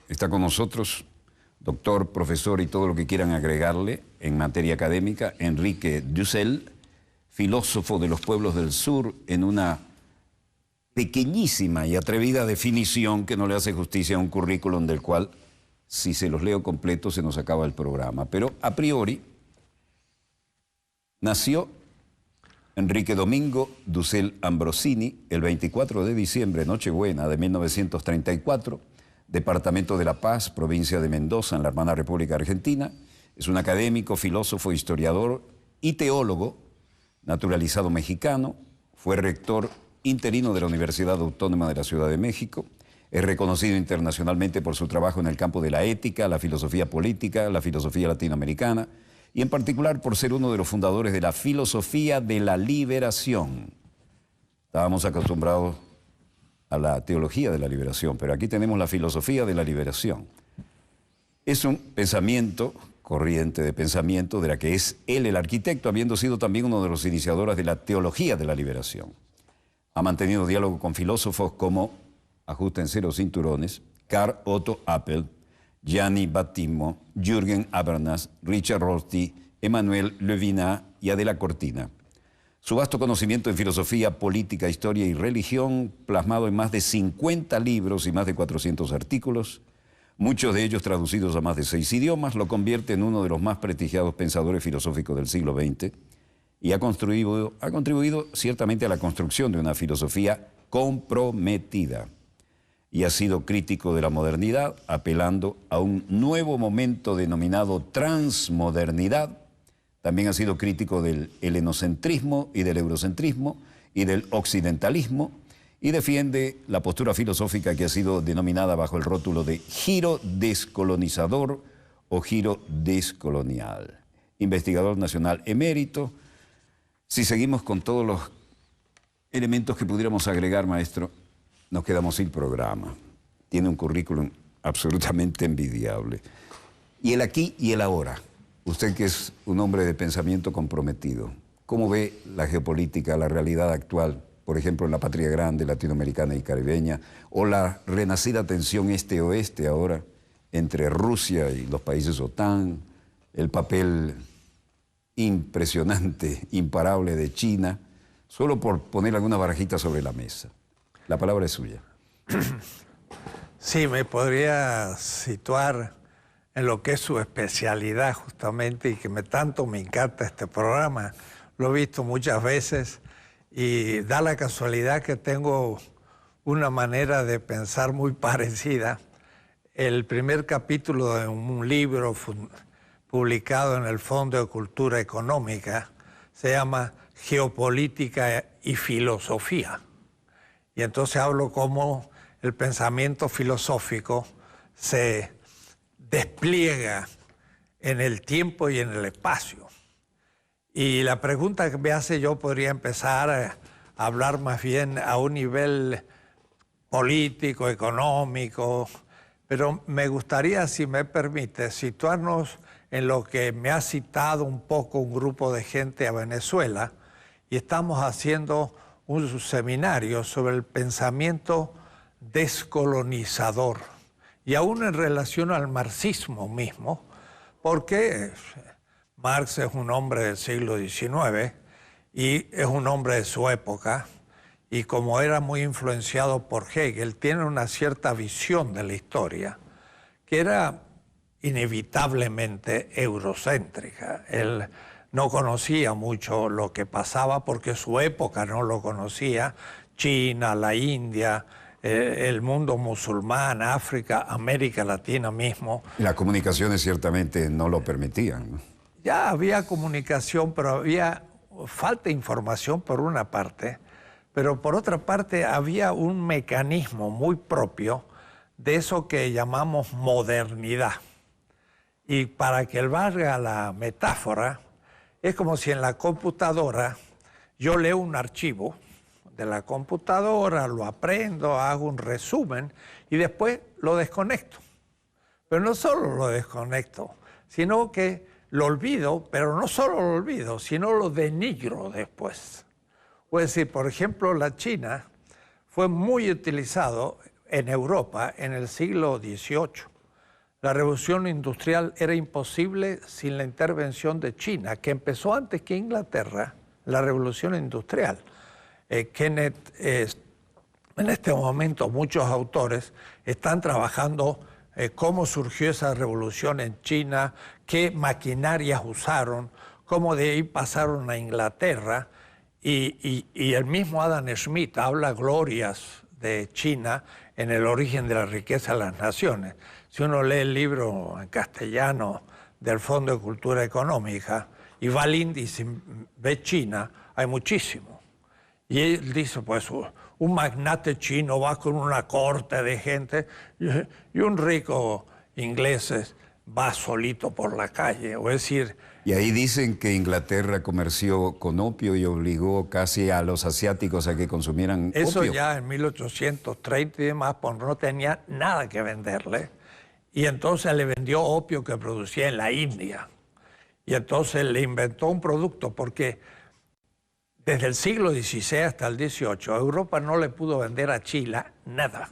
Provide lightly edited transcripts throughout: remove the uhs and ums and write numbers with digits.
Está con nosotros, doctor, profesor y todo lo que quieran agregarle en materia académica, Enrique Dussel, filósofo de los pueblos del sur, en una pequeñísima y atrevida definición que no le hace justicia a un currículum del cual, si se los leo completo, se nos acaba el programa. Pero a priori, nació Enrique Domingo Dussel Ambrosini el 24 de diciembre, Nochebuena de 1934, departamento de La Paz, provincia de Mendoza, en la hermana República Argentina. Es un académico, filósofo, historiador y teólogo, naturalizado mexicano. Fue rector interino de la Universidad Autónoma de la Ciudad de México. Es reconocido internacionalmente por su trabajo en el campo de la ética, la filosofía política, la filosofía latinoamericana, y en particular por ser uno de los fundadores de la filosofía de la liberación. Estábamos acostumbrados a la teología de la liberación, pero aquí tenemos la filosofía de la liberación. Es un pensamiento, corriente de pensamiento, de la que es él el arquitecto, habiendo sido también uno de los iniciadores de la teología de la liberación. Ha mantenido diálogo con filósofos como, ajustense los cinturones, Karl Otto Appel, Gianni Battimo, Jürgen Habermas, Richard Rorty, Emmanuel Levinas y Adela Cortina. Su vasto conocimiento en filosofía, política, historia y religión, plasmado en más de 50 libros y más de 400 artículos, muchos de ellos traducidos a más de 6 idiomas, lo convierte en uno de los más prestigiados pensadores filosóficos del siglo XX y ha contribuido ciertamente a la construcción de una filosofía comprometida. Y ha sido crítico de la modernidad, apelando a un nuevo momento denominado transmodernidad. También ha sido crítico del helenocentrismo y del eurocentrismo y del occidentalismo, y defiende la postura filosófica que ha sido denominada bajo el rótulo de giro descolonizador o giro descolonial. Investigador nacional emérito. Si seguimos con todos los elementos que pudiéramos agregar, maestro, nos quedamos sin programa. Tiene un currículum absolutamente envidiable. Y el aquí y el ahora. Usted que es un hombre de pensamiento comprometido, ¿cómo ve la geopolítica, la realidad actual, por ejemplo, en la patria grande latinoamericana y caribeña, o la renacida tensión este-oeste ahora entre Rusia y los países OTAN, el papel impresionante, imparable de China, solo por poner alguna barajita sobre la mesa? La palabra es suya. Sí, me podría situar en lo que es su especialidad justamente y que tanto me encanta este programa. Lo he visto muchas veces y da la casualidad que tengo una manera de pensar muy parecida. El primer capítulo de un libro publicado en el Fondo de Cultura Económica se llama Geopolítica y Filosofía. Y entonces hablo cómo el pensamiento filosófico se despliega en el tiempo y en el espacio. Y la pregunta que me hace, yo podría empezar a hablar más bien a un nivel político, económico, pero me gustaría, si me permite, situarnos en lo que me ha citado un poco un grupo de gente a Venezuela, y estamos haciendo un seminario sobre el pensamiento descolonizador, y aún en relación al marxismo mismo, porque Marx es un hombre del siglo XIX y es un hombre de su época, y como era muy influenciado por Hegel, tiene una cierta visión de la historia que era inevitablemente eurocéntrica. Él no conocía mucho lo que pasaba porque su época no lo conocía. China, la India, el mundo musulmán, África, América Latina mismo. Y las comunicaciones ciertamente no lo permitían, ¿no? Ya había comunicación, pero había falta de información por una parte, pero por otra parte había un mecanismo muy propio de eso que llamamos modernidad. Y para que valga la metáfora, es como si en la computadora yo leo un archivo de la computadora, lo aprendo, hago un resumen y después lo desconecto. Pero no solo lo desconecto, sino que lo olvido, pero no solo lo olvido, sino lo denigro después. Es decir, por ejemplo, la China fue muy utilizado en Europa en el siglo XVIII La revolución industrial era imposible sin la intervención de China, que empezó antes que Inglaterra, la revolución industrial. Kenneth, en este momento muchos autores están trabajando cómo surgió esa revolución en China, qué maquinarias usaron, cómo de ahí pasaron a Inglaterra, y el mismo Adam Smith habla glorias de China en El origen de la riqueza de las naciones. Si uno lee el libro en castellano del Fondo de Cultura Económica y va al índice, ve China, hay muchísimo. Y él dice, pues, un magnate chino va con una corte de gente y un rico inglés va solito por la calle. O es decir... Y ahí dicen que Inglaterra comerció con opio y obligó casi a los asiáticos a que consumieran eso opio. Ya en 1830 y demás, pues no tenía nada que venderle. Y entonces le vendió opio que producía en la India. Y entonces le inventó un producto porque desde el siglo XVI hasta el XVIII Europa no le pudo vender a Chile nada.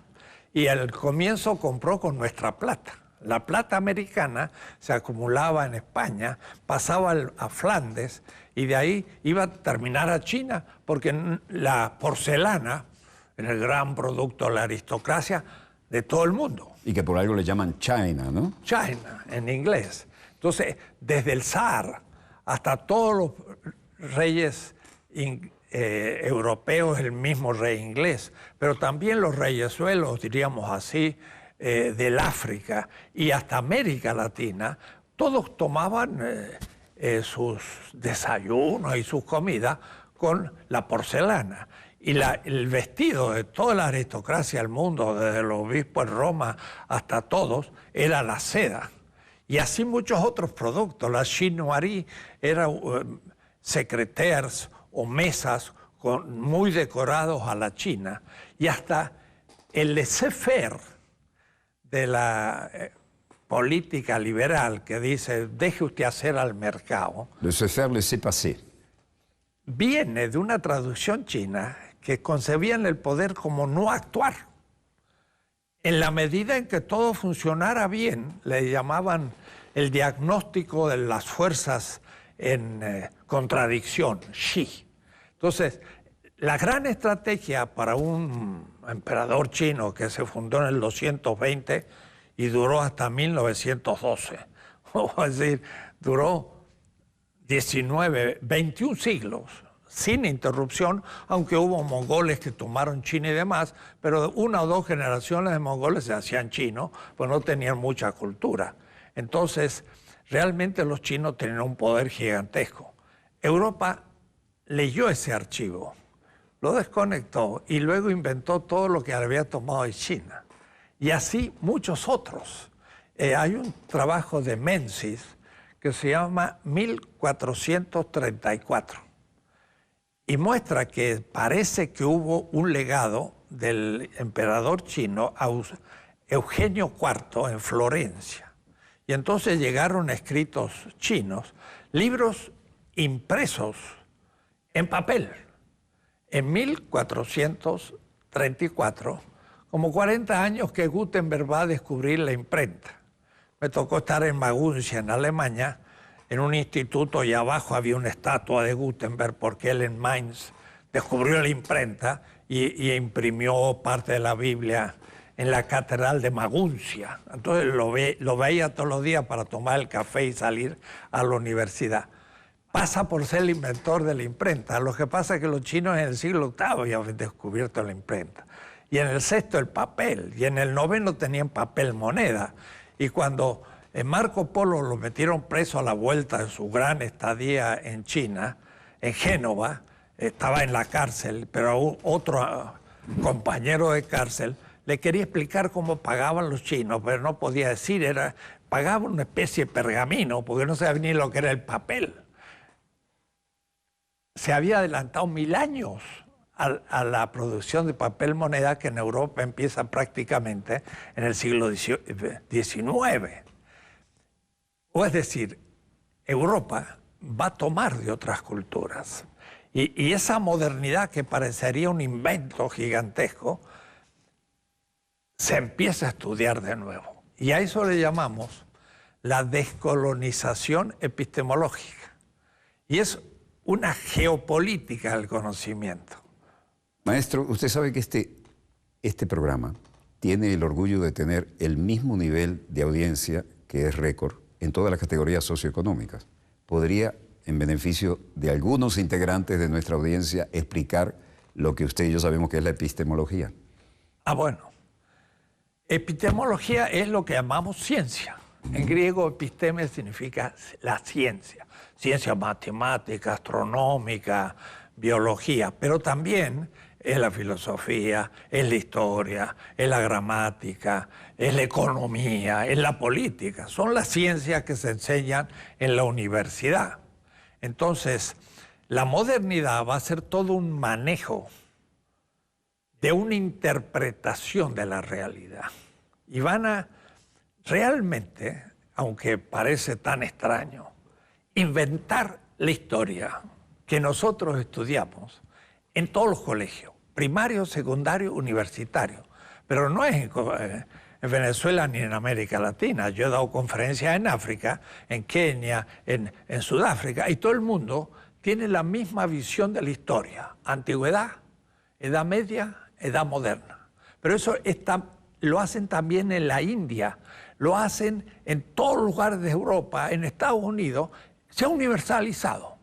Y al comienzo compró con nuestra plata. La plata americana se acumulaba en España, pasaba a Flandes y de ahí iba a terminar a China, porque la porcelana era el gran producto de la aristocracia de todo el mundo. Y que por algo le llaman China, ¿no? China, en inglés. Entonces, desde el zar hasta todos los reyes europeos, el mismo rey inglés, pero también los reyesuelos, diríamos así, del África y hasta América Latina, todos tomaban sus desayunos y sus comidas con la porcelana. Y el vestido de toda la aristocracia del mundo, desde los obispos en Roma hasta todos, era la seda. Y así muchos otros productos. La chinoiserie era secrétaires o mesas muy decorados a la China. Y hasta el laissez-faire de la política liberal que dice, deje usted hacer al mercado. Laissez-faire, laissez-passer. Viene de una traducción china que concebían el poder como no actuar. En la medida en que todo funcionara bien, le llamaban el diagnóstico de las fuerzas en contradicción, Xi. Entonces, la gran estrategia para un emperador chino que se fundó en el 220 y duró hasta 1912, es decir, duró 21 siglos, sin interrupción, aunque hubo mongoles que tomaron China y demás, pero una o dos generaciones de mongoles se hacían chinos, pues no tenían mucha cultura. Entonces, realmente los chinos tenían un poder gigantesco. Europa leyó ese archivo, lo desconectó y luego inventó todo lo que había tomado de China. Y así muchos otros. Hay un trabajo de Menzies que se llama 1434 y muestra que parece que hubo un legado del emperador chino Eugenio IV en Florencia. Y entonces llegaron escritos chinos, libros impresos en papel. En 1434, como 40 años que Gutenberg va a descubrir la imprenta. Me tocó estar en Maguncia, en Alemania, en un instituto, y abajo había una estatua de Gutenberg porque él en Mainz descubrió la imprenta y imprimió parte de la Biblia en la catedral de Maguncia. Entonces lo veía todos los días para tomar el café y salir a la universidad. Pasa por ser el inventor de la imprenta. Lo que pasa es que los chinos en el siglo VIII ya habían descubierto la imprenta. Y en el sexto el papel. Y en el noveno tenían papel moneda. Y cuando Marco Polo lo metieron preso a la vuelta de su gran estadía en China, en Génova, estaba en la cárcel, pero otro compañero de cárcel le quería explicar cómo pagaban los chinos, pero no podía decir, pagaban una especie de pergamino, porque no sabía ni lo que era el papel. Se había adelantado 1000 años a la producción de papel moneda, que en Europa empieza prácticamente en el siglo XIX. O es decir, Europa va a tomar de otras culturas. Y esa modernidad que parecería un invento gigantesco, se empieza a estudiar de nuevo. Y a eso le llamamos la descolonización epistemológica. Y es una geopolítica del conocimiento. Maestro, usted sabe que este programa tiene el orgullo de tener el mismo nivel de audiencia que es récord en todas las categorías socioeconómicas. ¿Podría, en beneficio de algunos integrantes de nuestra audiencia, explicar lo que usted y yo sabemos que es la epistemología? Bueno. Epistemología es lo que llamamos ciencia. En griego, episteme significa la ciencia. Ciencia matemática, astronómica, biología, pero también es la filosofía, es la historia, es la gramática, es la economía, es la política. Son las ciencias que se enseñan en la universidad. Entonces, la modernidad va a ser todo un manejo de una interpretación de la realidad. Y van a realmente, aunque parece tan extraño, inventar la historia que nosotros estudiamos en todos los colegios, primario, secundario, universitario. Pero no es en Venezuela ni en América Latina. Yo he dado conferencias en África, en Kenia, en Sudáfrica, y todo el mundo tiene la misma visión de la historia. Antigüedad, Edad Media, Edad Moderna. Pero eso lo hacen también en la India, lo hacen en todos los lugares de Europa, en Estados Unidos, se ha universalizado.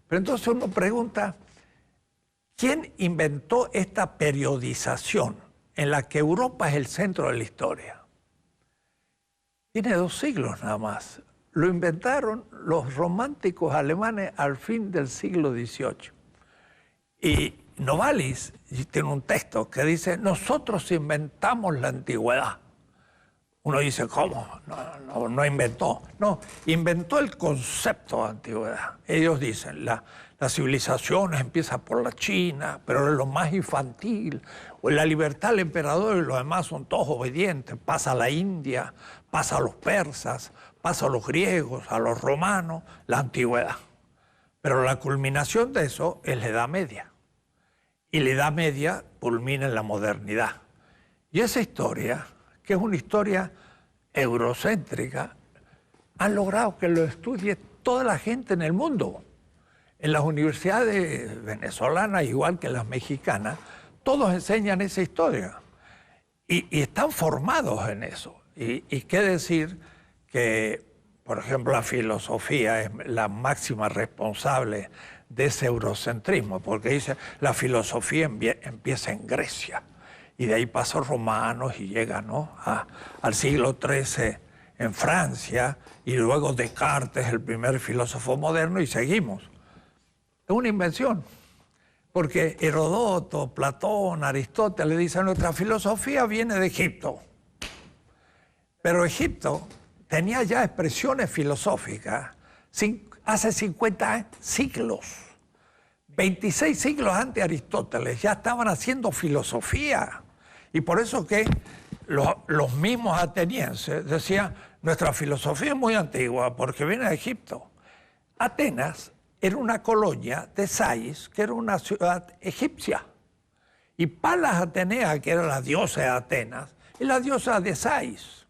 Pero entonces uno pregunta, ¿quién inventó esta periodización en la que Europa es el centro de la historia? Tiene 2 siglos nada más. Lo inventaron los románticos alemanes al fin del siglo XVIII. Y Novalis tiene un texto que dice, nosotros inventamos la antigüedad. Uno dice, ¿cómo? No inventó. No, inventó el concepto de antigüedad. Ellos dicen, la civilización empieza por la China, pero es lo más infantil. O la libertad del emperador y los demás son todos obedientes. Pasa a la India, pasa a los persas, pasa a los griegos, a los romanos, la antigüedad. Pero la culminación de eso es la Edad Media. Y la Edad Media culmina en la modernidad. Y esa historia, que es una historia eurocéntrica, han logrado que lo estudie toda la gente en el mundo. En las universidades venezolanas, igual que las mexicanas, todos enseñan esa historia. Y están formados en eso. Y qué decir que, por ejemplo, la filosofía es la máxima responsable de ese eurocentrismo, porque dice, la filosofía empieza en Grecia, y de ahí pasa a los romanos y llega, ¿no?, al siglo XIII en Francia, y luego Descartes, el primer filósofo moderno, y seguimos. Es una invención, porque Herodoto, Platón, Aristóteles dicen, nuestra filosofía viene de Egipto. Pero Egipto tenía ya expresiones filosóficas hace 50 siglos. 26 siglos antes de Aristóteles ya estaban haciendo filosofía. Y por eso que los mismos atenienses decían, nuestra filosofía es muy antigua porque viene de Egipto. Atenas era una colonia de Sais, que era una ciudad egipcia. Y Palas Atenea, que era la diosa de Atenas, es la diosa de Sais,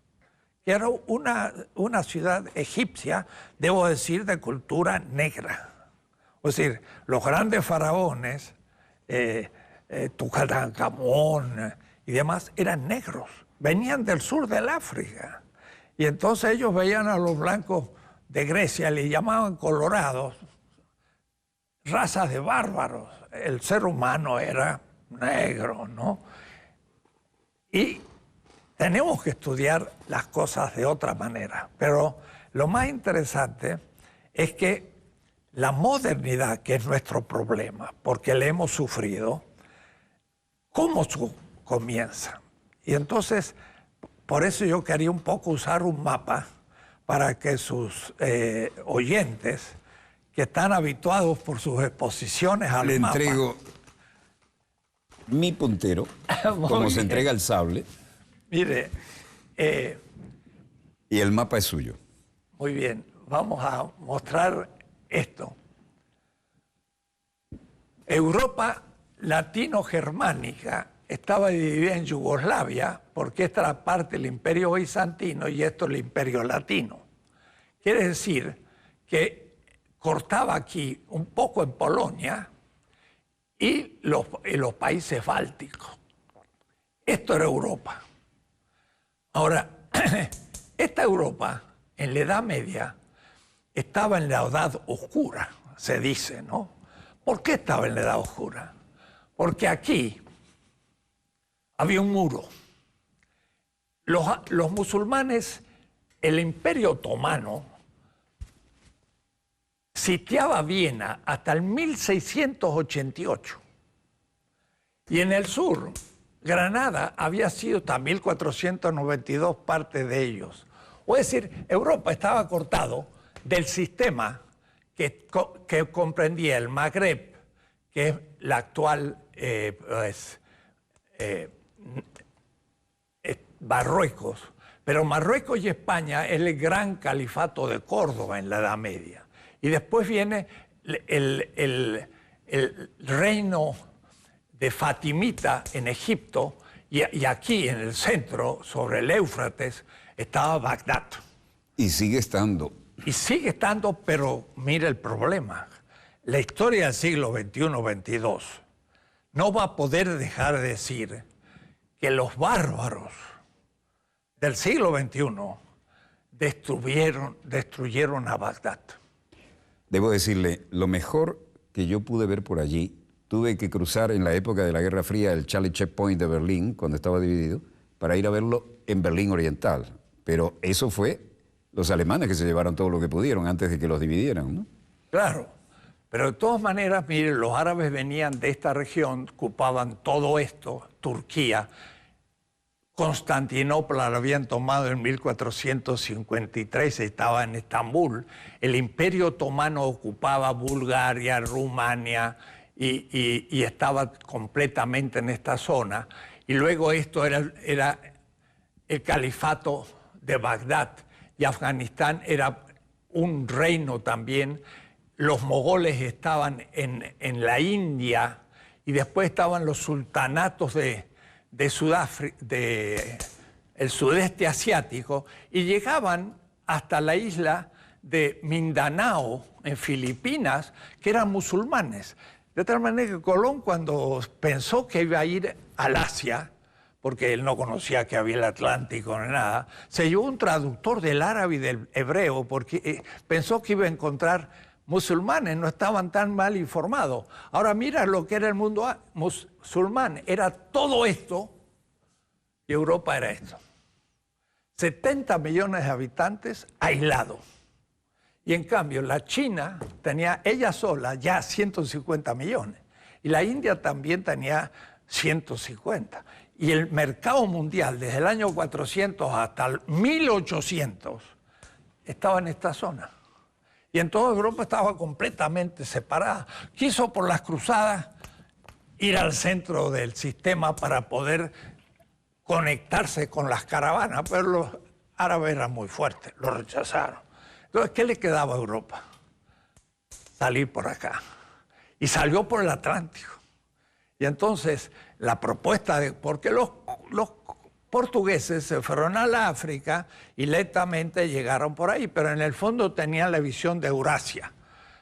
que era una ciudad egipcia, debo decir, de cultura negra. Es decir, los grandes faraones, Tutankamón y demás, eran negros, venían del sur del África. Y entonces ellos veían a los blancos de Grecia, le llamaban colorados, razas de bárbaros. El ser humano era negro, ¿no? Y tenemos que estudiar las cosas de otra manera. Pero lo más interesante es que la modernidad, que es nuestro problema, porque le hemos sufrido, ¿cómo comienza? Y entonces, por eso yo quería un poco usar un mapa para que sus oyentes, que están habituados por sus exposiciones al mapa... Le entrego mi puntero, como se entrega el sable. Mire... y el mapa es suyo. Muy bien, vamos a mostrar esto. Europa latino-germánica estaba dividida en Yugoslavia, porque esta era parte del Imperio Bizantino y esto el Imperio Latino. Quiere decir que cortaba aquí un poco en Polonia y los países bálticos. Esto era Europa. Ahora, esta Europa, en la Edad Media, estaba en la Edad Oscura, se dice, ¿no? ¿Por qué estaba en la Edad Oscura? Porque aquí había un muro. Los musulmanes, el Imperio Otomano, sitiaba Viena hasta el 1688. Y en el sur, Granada había sido hasta 1492 parte de ellos. O es decir, Europa estaba cortado del sistema que comprendía el Magreb, que es la actual Marruecos. Pero Marruecos y España es el gran califato de Córdoba en la Edad Media. Y después viene el reino de Fatimita en Egipto, y aquí en el centro, sobre el Éufrates, estaba Bagdad. Y sigue estando. Y sigue estando, pero mire el problema. La historia del siglo XXI-XXII no va a poder dejar de decir que los bárbaros del siglo XXI destruyeron a Bagdad. Debo decirle, lo mejor que yo pude ver por allí, tuve que cruzar en la época de la Guerra Fría el Charlie Checkpoint de Berlín, cuando estaba dividido, para ir a verlo en Berlín Oriental. Pero eso fue los alemanes que se llevaron todo lo que pudieron antes de que los dividieran, ¿no? Claro, pero de todas maneras, miren, los árabes venían de esta región, ocupaban todo esto, Turquía. Constantinopla la habían tomado en 1453, estaba en Estambul. El Imperio Otomano ocupaba Bulgaria, Rumania y estaba completamente en esta zona. Y luego esto era el califato de Bagdad, y Afganistán era un reino también. Los mogoles estaban en la India, y después estaban los sultanatos del sudeste asiático, y llegaban hasta la isla de Mindanao, en Filipinas, que eran musulmanes. De tal manera que Colón, cuando pensó que iba a ir al Asia, porque él no conocía que había el Atlántico ni nada, se llevó un traductor del árabe y del hebreo, porque pensó que iba a encontrar musulmanes, no estaban tan mal informados. Ahora mira lo que era el mundo musulmán, era todo esto, y Europa era esto. 70 millones de habitantes aislados. Y en cambio la China tenía ella sola ya 150 millones. Y la India también tenía 150. Y el mercado mundial desde el año 400 hasta el 1800 estaba en esta zona. Y en toda Europa estaba completamente separada. Quiso por las cruzadas ir al centro del sistema para poder conectarse con las caravanas, pero los árabes eran muy fuertes, lo rechazaron. Entonces, ¿qué le quedaba a Europa? Salir por acá. Y salió por el Atlántico. Y entonces, la propuesta porque los portugueses se fueron a la África y lentamente llegaron por ahí, pero en el fondo tenían la visión de Eurasia.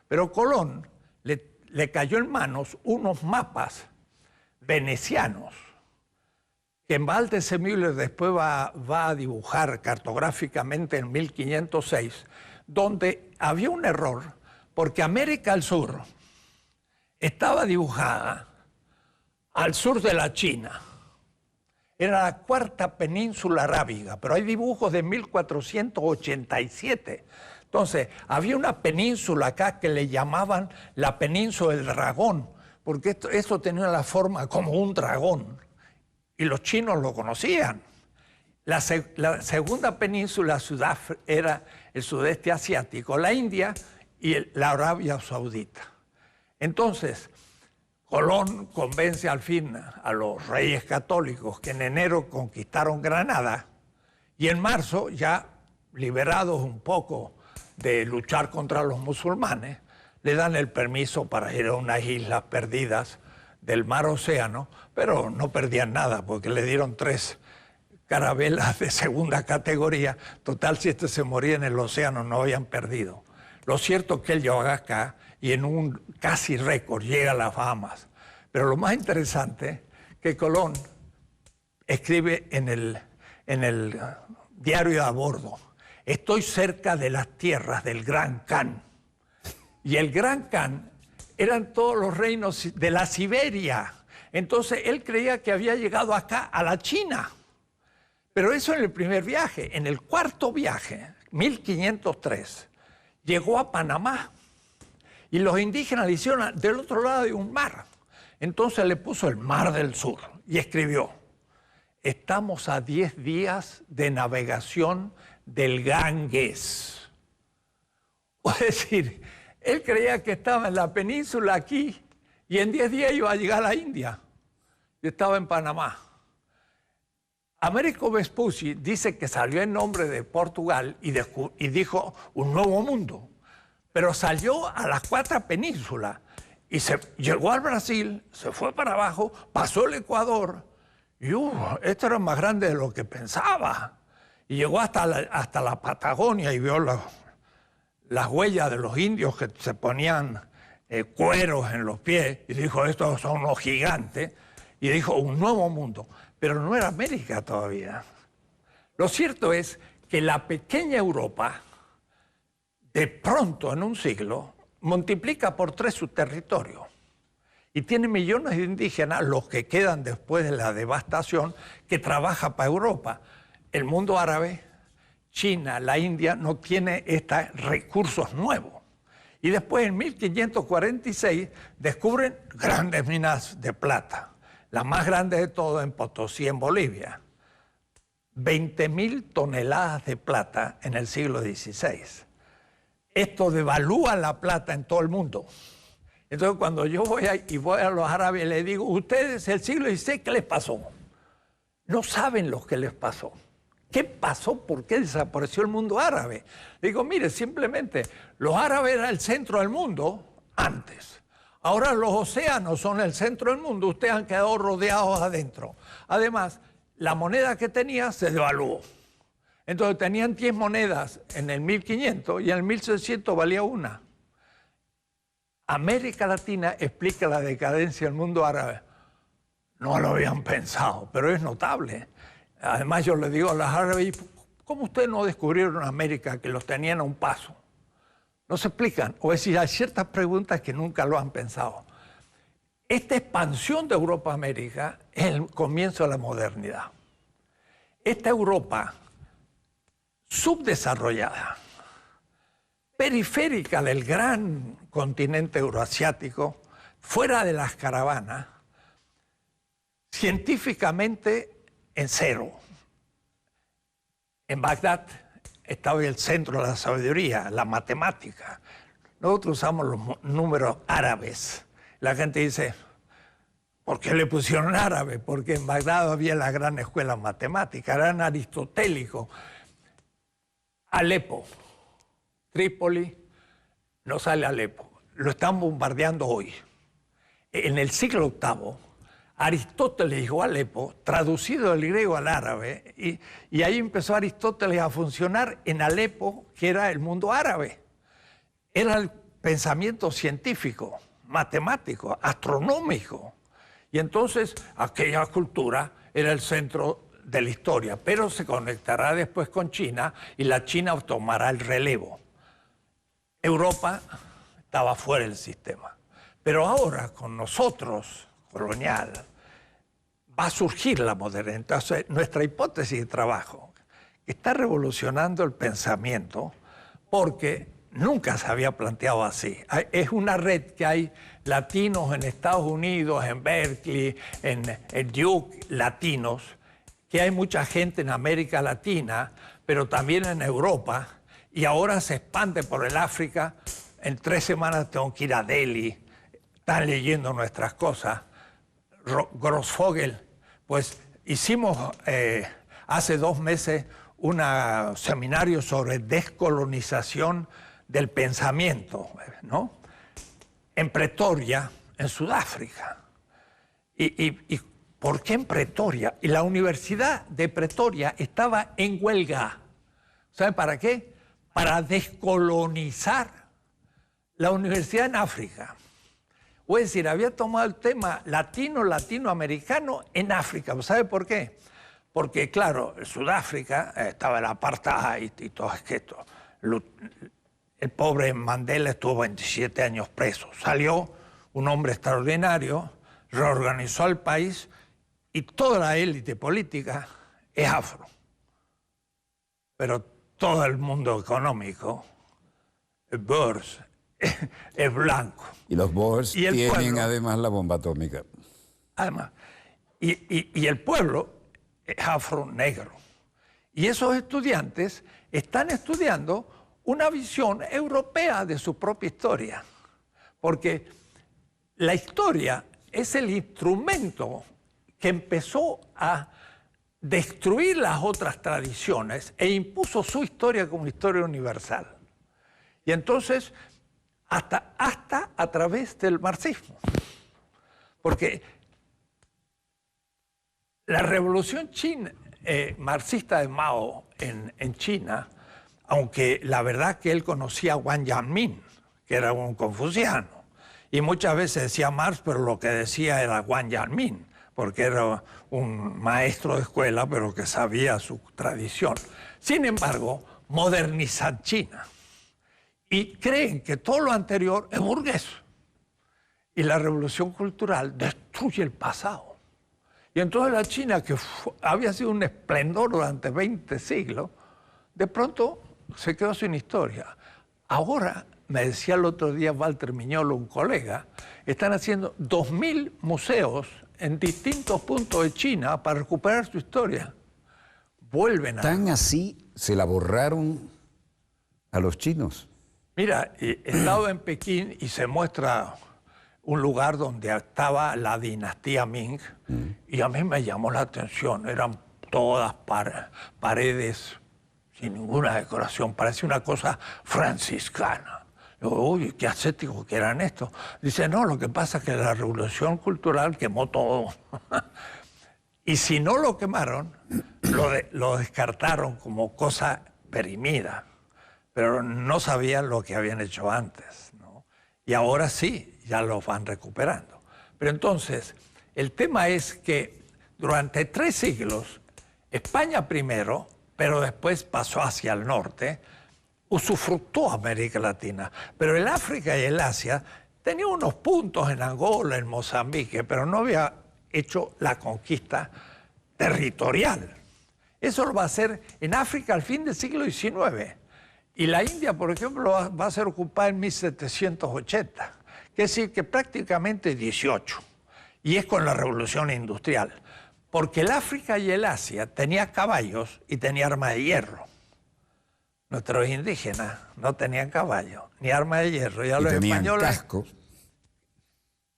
Pero Colón le cayó en manos unos mapas venecianos que Malte Müller después va a dibujar cartográficamente en 1506, donde había un error, porque América del Sur estaba dibujada al sur de la China. Era la cuarta península arábiga, pero hay dibujos de 1487. Entonces, había una península acá que le llamaban la península del dragón, porque esto tenía la forma como un dragón, y los chinos lo conocían. La segunda península era el sudeste asiático, la India y la Arabia Saudita. Entonces, Colón convence al fin a los reyes católicos que en enero conquistaron Granada, y en marzo, ya liberados un poco de luchar contra los musulmanes, le dan el permiso para ir a unas islas perdidas del mar Océano, pero no perdían nada porque le dieron 3 carabelas de segunda categoría. Total, si este se moría en el océano, no habían perdido. Lo cierto es que él llega acá y en un casi récord llega a las Bahamas. Pero lo más interesante que Colón escribe en el diario a bordo: estoy cerca de las tierras del Gran Khan. Y el Gran Khan eran todos los reinos de la Siberia. Entonces él creía que había llegado acá a la China. Pero eso en el primer viaje. En el cuarto viaje, 1503, llegó a Panamá. Y los indígenas le hicieron del otro lado de un mar. Entonces le puso el Mar del Sur y escribió: estamos a 10 días de navegación del Ganges. Es decir, él creía que estaba en la península aquí y en 10 días iba a llegar a la India. Y estaba en Panamá. Américo Vespucci dice que salió en nombre de Portugal y dijo un nuevo mundo. Pero salió a las 4 penínsulas y llegó al Brasil, se fue para abajo, pasó el Ecuador y esto era más grande de lo que pensaba. Y llegó hasta la Patagonia y vio las huellas de los indios que se ponían cueros en los pies y dijo: estos son los gigantes. Y dijo un nuevo mundo, pero no era América todavía. Lo cierto es que la pequeña Europa, de pronto en un siglo, multiplica por 3 su territorio y tiene millones de indígenas, los que quedan después de la devastación, que trabaja para Europa. El mundo árabe, China, la India, no tiene estos recursos nuevos. Y después, en 1546, descubren grandes minas de plata. La más grande de todo en Potosí, en Bolivia. 20.000 toneladas de plata en el siglo XVI. Esto devalúa la plata en todo el mundo. Entonces, cuando yo voy a los árabes, les digo: ustedes, el siglo XVI, ¿qué les pasó? No saben lo que les pasó. ¿Qué pasó? ¿Por qué desapareció el mundo árabe? Le digo: mire, simplemente, los árabes eran el centro del mundo antes. Ahora los océanos son el centro del mundo, ustedes han quedado rodeados adentro. Además, la moneda que tenía se devaluó. Entonces tenían 10 monedas en el 1500 y en el 1600 valía una. América Latina explica la decadencia del mundo árabe. No lo habían pensado, pero es notable. Además, yo les digo a los árabes: ¿cómo ustedes no descubrieron América, que los tenían a un paso? No se explican. O es decir, hay ciertas preguntas que nunca lo han pensado. Esta expansión de Europa a América es el comienzo de la modernidad. Esta Europa subdesarrollada, periférica del gran continente euroasiático, fuera de las caravanas, científicamente en cero. En Bagdad estaba el centro de la sabiduría, la matemática. Nosotros usamos los números árabes. La gente dice: ¿por qué le pusieron árabe? Porque en Bagdad había la gran escuela matemática, eran aristotélicos. Alepo, Trípoli, no sale Alepo. Lo están bombardeando hoy. En el siglo VIII, Aristóteles llegó a Alepo, traducido del griego al árabe, y ahí empezó Aristóteles a funcionar en Alepo, que era el mundo árabe. Era el pensamiento científico, matemático, astronómico. Y entonces aquella cultura era el centro de la historia, pero se conectará después con China y la China tomará el relevo. Europa estaba fuera del sistema. Pero ahora, con nosotros, colonial, va a surgir la modernidad. Entonces, nuestra hipótesis de trabajo está revolucionando el pensamiento porque nunca se había planteado así. Es una red que hay latinos en Estados Unidos, en Berkeley, en Duke, latinos, que hay mucha gente en América Latina, pero también en Europa, y ahora se expande por el África. En 3 semanas tengo que ir a Delhi, están leyendo nuestras cosas. Grossfogel, pues hicimos hace 2 meses un seminario sobre descolonización del pensamiento, ¿no? En Pretoria, en Sudáfrica. ¿Y por qué en Pretoria? Y la Universidad de Pretoria estaba en huelga. ¿Sabe para qué? Para descolonizar la universidad en África. O es decir, había tomado el tema latinoamericano en África. ¿Sabe por qué? Porque, claro, en Sudáfrica estaba el apartheid y todo esto. El pobre Mandela estuvo 27 años preso. Salió un hombre extraordinario, reorganizó el país y toda la élite política es afro. Pero todo el mundo económico, el Boers, es blanco. Y los Boers tienen pueblo, además la bomba atómica. Además, y el pueblo es afro-negro. Y esos estudiantes están estudiando una visión europea de su propia historia. Porque la historia es el instrumento que empezó a destruir las otras tradiciones e impuso su historia como historia universal. Y entonces, hasta a través del marxismo. Porque la revolución marxista de Mao en China, aunque la verdad que él conocía a Wang Yanmin, que era un confuciano, y muchas veces decía Marx, pero lo que decía era Wang Yanmin, porque era un maestro de escuela, pero que sabía su tradición. Sin embargo, modernizan China y creen que todo lo anterior es burgués. Y la revolución cultural destruye el pasado. Y entonces la China, que había sido un esplendor durante 20 siglos, de pronto se quedó sin historia. Ahora, me decía el otro día Walter Miñolo, un colega, están haciendo 2000 museos en distintos puntos de China para recuperar su historia. Vuelven a... ¿Tan así se la borraron a los chinos? Mira, he estado en Pekín y se muestra un lugar donde estaba la dinastía Ming y a mí me llamó la atención. Eran todas paredes sin ninguna decoración. Parece una cosa franciscana. Digo, uy, qué ascético que eran estos. Dice, no, lo que pasa es que la revolución cultural quemó todo. Y si no lo quemaron, lo descartaron como cosa perimida. Pero no sabían lo que habían hecho antes, ¿no? Y ahora sí, ya lo van recuperando. Pero entonces, el tema es que durante 3 siglos, España primero, pero después pasó hacia el norte, usufructó América Latina. Pero el África y el Asia tenía unos puntos en Angola, en Mozambique, pero no había hecho la conquista territorial. Eso lo va a hacer en África al fin del siglo XIX. Y la India, por ejemplo, va a ser ocupada en 1780. Quiere decir que prácticamente 18. Y es con la revolución industrial. Porque el África y el Asia tenía caballos y tenía arma de hierro. Nuestros indígenas no tenían caballos ni arma de hierro. Y tenían cascos.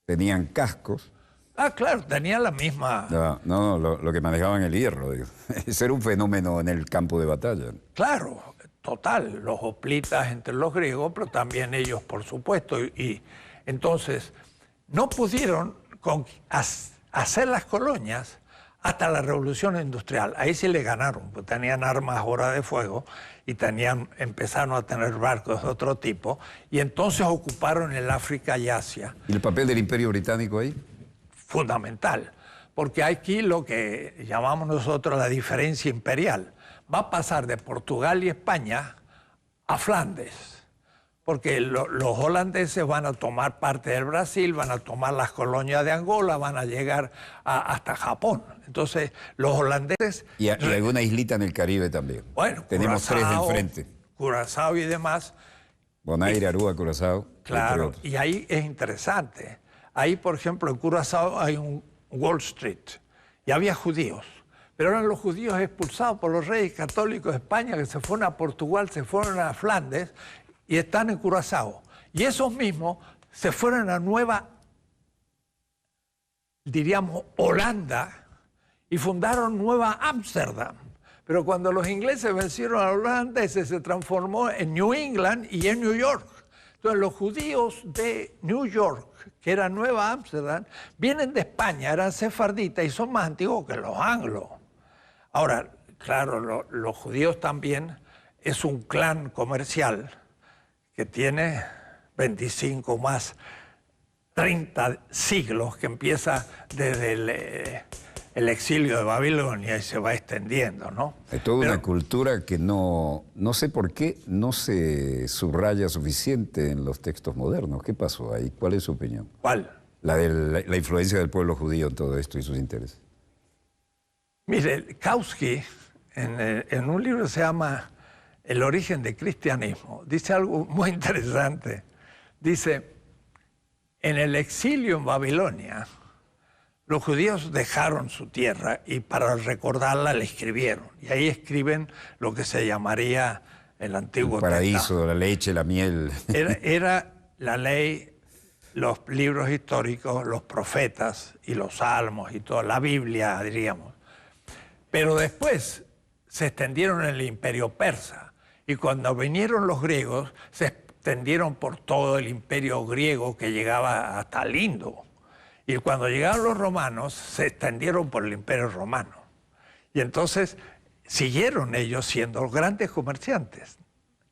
Tenían cascos. Ah, claro, tenían la misma... No, lo que manejaban el hierro. Digo. Ese era un fenómeno en el campo de batalla. Claro, total. Los hoplitas entre los griegos, pero también ellos, por supuesto. Y entonces, no pudieron hacer las colonias hasta la revolución industrial. Ahí sí le ganaron, pues tenían armas ahora de fuego y empezaron a tener barcos de otro tipo, y entonces ocuparon el África y Asia. ¿Y el papel del Imperio Británico ahí? Fundamental, porque aquí lo que llamamos nosotros la diferencia imperial va a pasar de Portugal y España a Flandes. Porque los holandeses van a tomar parte del Brasil, van a tomar las colonias de Angola, van a llegar hasta Japón. Entonces, los holandeses... Y alguna islita en el Caribe también. Bueno, tenemos Curazao, 3 de enfrente. Curazao y demás. Bonaire, Aruba, Curazao. Claro, y ahí es interesante. Ahí, por ejemplo, en Curazao hay un Wall Street y había judíos. Pero eran los judíos expulsados por los reyes católicos de España que se fueron a Portugal, se fueron a Flandes y están en Curazao. Y esos mismos se fueron a Nueva, diríamos, Holanda y fundaron Nueva Ámsterdam. Pero cuando los ingleses vencieron a los holandeses se transformó en New England y en New York. Entonces los judíos de New York, que era Nueva Ámsterdam, vienen de España, eran sefarditas y son más antiguos que los anglos. Ahora, claro, los judíos también es un clan comercial que tiene 25 más 30 siglos, que empieza desde el exilio de Babilonia y se va extendiendo, ¿no? Es toda una cultura que no sé por qué no se subraya suficiente en los textos modernos. ¿Qué pasó ahí? ¿Cuál es su opinión? ¿Cuál? La influencia del pueblo judío en todo esto y sus intereses. Mire, Kautsky, en un libro que se llama El origen del cristianismo, dice algo muy interesante. Dice, en el exilio en Babilonia, los judíos dejaron su tierra y para recordarla la escribieron. Y ahí escriben lo que se llamaría el Antiguo Testamento. El paraíso, Testamento. la leche, la miel. Era la ley, los libros históricos, los profetas y los salmos y toda la Biblia, diríamos. Pero después se extendieron en el imperio persa. Y cuando vinieron los griegos, se extendieron por todo el imperio griego que llegaba hasta el Indo. Y cuando llegaron los romanos, se extendieron por el imperio romano. Y entonces siguieron ellos siendo grandes comerciantes.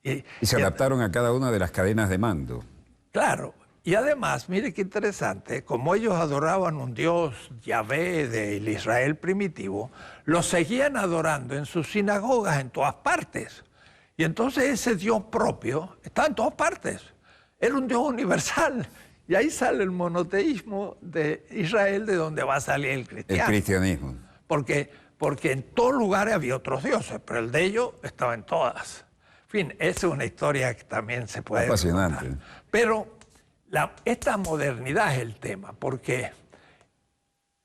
Y se adaptaron a cada una de las cadenas de mando. Claro. Y además, mire qué interesante, como ellos adoraban un dios Yahvé del Israel primitivo, lo seguían adorando en sus sinagogas en todas partes. Y entonces ese Dios propio está en todas partes. Era un Dios universal. Y ahí sale el monoteísmo de Israel, de donde va a salir el cristianismo. El cristianismo. Porque en todos lugares había otros dioses, pero el de ellos estaba en todas. En fin, esa es una historia que también se puede apasionante contar. Pero esta modernidad es el tema, porque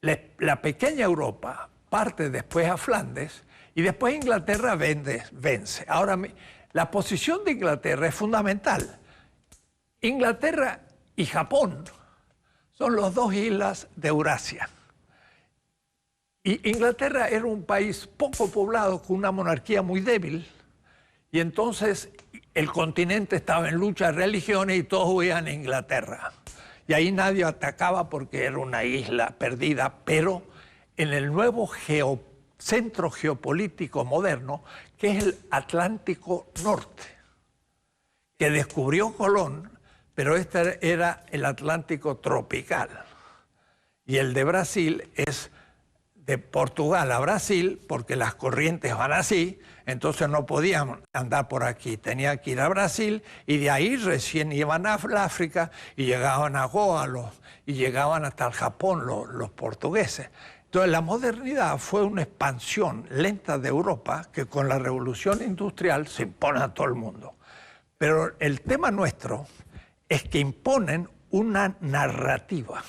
la pequeña Europa parte después a Flandes y después Inglaterra vence. Ahora, la posición de Inglaterra es fundamental. Inglaterra y Japón son las dos islas de Eurasia. Y Inglaterra era un país poco poblado, con una monarquía muy débil, y entonces el continente estaba en lucha de religiones y todos huían a Inglaterra. Y ahí nadie atacaba porque era una isla perdida, pero en el nuevo centro geopolítico moderno, que es el Atlántico Norte, que descubrió Colón, pero este era el Atlántico tropical. Y el de Brasil es de Portugal a Brasil, porque las corrientes van así, entonces no podían andar por aquí, tenían que ir a Brasil, y de ahí recién iban a África y llegaban a Goa, y llegaban hasta el Japón los portugueses. Entonces la modernidad fue una expansión lenta de Europa que con la revolución industrial se impone a todo el mundo. Pero el tema nuestro es que imponen una narrativa,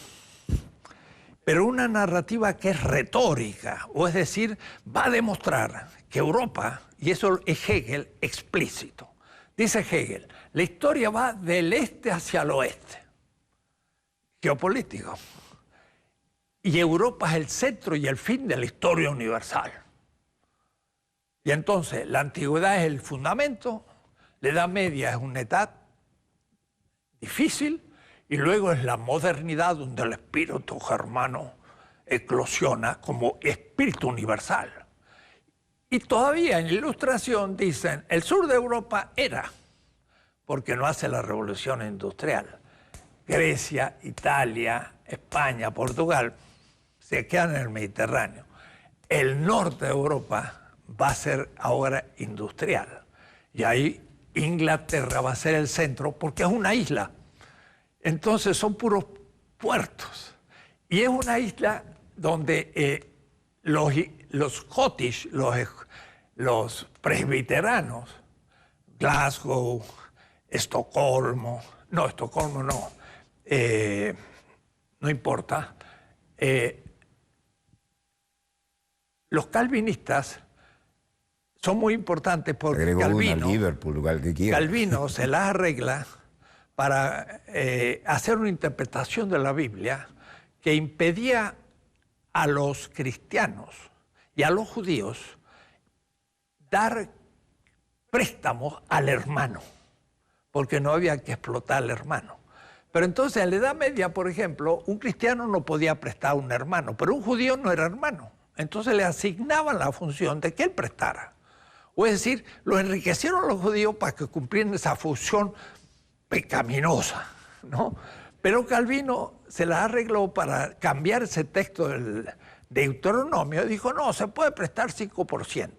pero una narrativa que es retórica, o es decir, va a demostrar que Europa, y eso es Hegel explícito, dice Hegel, la historia va del este hacia el oeste, geopolítico, y Europa es el centro y el fin de la historia universal. Y entonces la antigüedad es el fundamento, la Edad Media es una edad difícil, y luego es la modernidad donde el espíritu germano eclosiona como espíritu universal. Y todavía en la Ilustración dicen, el sur de Europa era, porque no hace la revolución industrial. Grecia, Italia, España, Portugal, se quedan en el Mediterráneo. El norte de Europa va a ser ahora industrial. Y ahí Inglaterra va a ser el centro, porque es una isla. Entonces son puros puertos. Y es una isla donde los Scottish, los presbiteranos, Glasgow, Estocolmo no, no importa. Los calvinistas son muy importantes porque Calvino se las arregla para hacer una interpretación de la Biblia que impedía a los cristianos y a los judíos dar préstamos al hermano, porque no había que explotar al hermano. Pero entonces en la Edad Media, por ejemplo, un cristiano no podía prestar a un hermano, pero un judío no era hermano. Entonces le asignaban la función de que él prestara. O es decir, lo enriquecieron los judíos para que cumplieran esa función pecaminosa, ¿no? Pero Calvino se la arregló para cambiar ese texto del Deuteronomio. Dijo, no, se puede prestar 5%.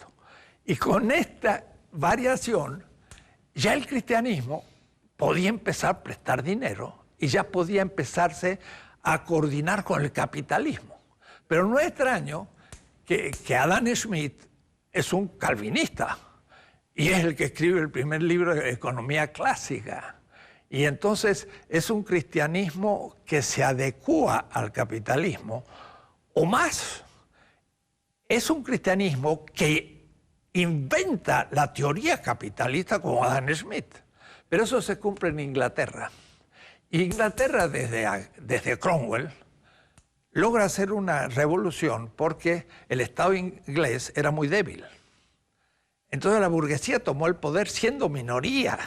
Y con esta variación, ya el cristianismo podía empezar a prestar dinero y ya podía empezarse a coordinar con el capitalismo. Pero no es extraño que Adam Smith es un calvinista y es el que escribe el primer libro de economía clásica. Y entonces es un cristianismo que se adecua al capitalismo, o más, es un cristianismo que inventa la teoría capitalista como Adam Smith. Pero eso se cumple en Inglaterra. Inglaterra, desde Cromwell, logra hacer una revolución porque el Estado inglés era muy débil. Entonces la burguesía tomó el poder siendo minoría.